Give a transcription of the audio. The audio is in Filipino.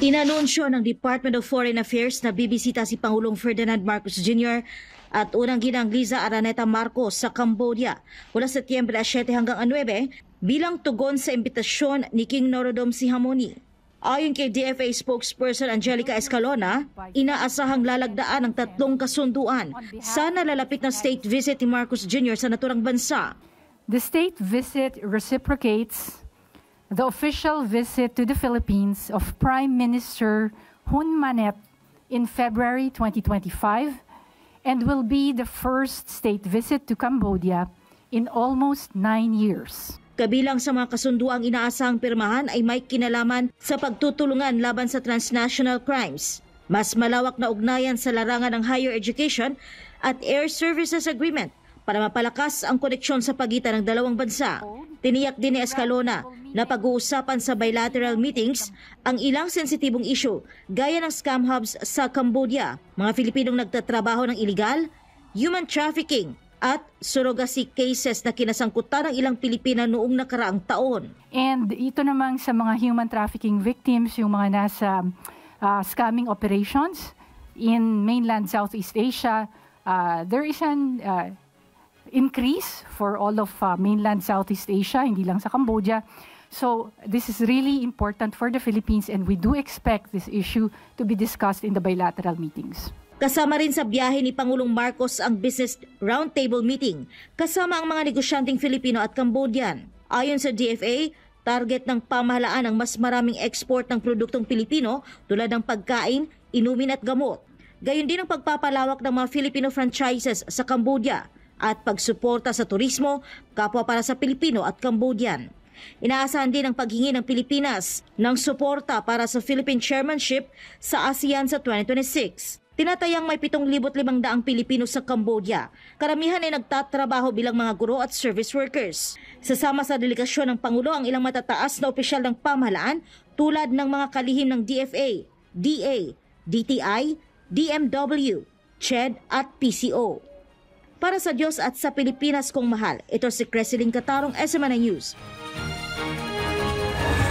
Inanunsyo ng Department of Foreign Affairs na bibisita si Pangulong Ferdinand Marcos Jr. at unang ginang Liza Araneta Marcos sa Cambodia mula Setyembre 7 hanggang 9 bilang tugon sa imbitasyon ni King Norodom Sihamoni. Ayon kay DFA spokesperson Angelica Escalona, inaasahang lalagdaan ng 3 kasunduan sa nalalapit na state visit ni Marcos Jr. sa naturang bansa. The state visit reciprocates the official visit to the Philippines of Prime Minister Hun Manet in February 2025 and will be the first state visit to Cambodia in almost 9 years. Kabilang sa mga kasunduang inaasahang pirmahan ay may kinalaman sa pagtutulungan laban sa transnational crimes, mas malawak na ugnayan sa larangan ng higher education at air services agreement para mapalakas ang koneksyon sa pagitan ng dalawang bansa. Tiniyak din ni Escalona na pag-uusapan sa bilateral meetings ang ilang sensitibong issue gaya ng scam hubs sa Cambodia, mga Filipinong nagtatrabaho ng iligal, human trafficking at surrogacy cases na kinasangkutan ng ilang Pilipina noong nakaraang taon. And ito namang sa mga human trafficking victims, yung mga nasa scamming operations in mainland Southeast Asia, there is an increase for all of mainland Southeast Asia, hindi lang sa Cambodia. So this is really important for the Philippines and we do expect this issue to be discussed in the bilateral meetings. Kasama rin sa biyahe ni Pangulong Marcos ang Business Roundtable Meeting kasama ang mga negosyanteng Filipino at Cambodian. Ayon sa DFA, target ng pamahalaan ang mas maraming export ng produktong Pilipino tulad ng pagkain, inumin at gamot. Gayon din ang pagpapalawak ng mga Filipino franchises sa Cambodia at pagsuporta sa turismo, kapwa para sa Pilipino at Cambodian. Inaasahan din ang paghingi ng Pilipinas ng suporta para sa Philippine chairmanship sa ASEAN sa 2026. Tinatayang may 7,500 Pilipino sa Cambodia. Karamihan ay nagtatrabaho bilang mga guro at service workers. Sasama sa delegasyon ng Pangulo ang ilang matataas na opisyal ng pamahalaan tulad ng mga kalihim ng DFA, DA, DTI, DMW, CHED at PCO. Para sa Diyos at sa Pilipinas kong mahal, ito si Creseline Catarong, SMNI News.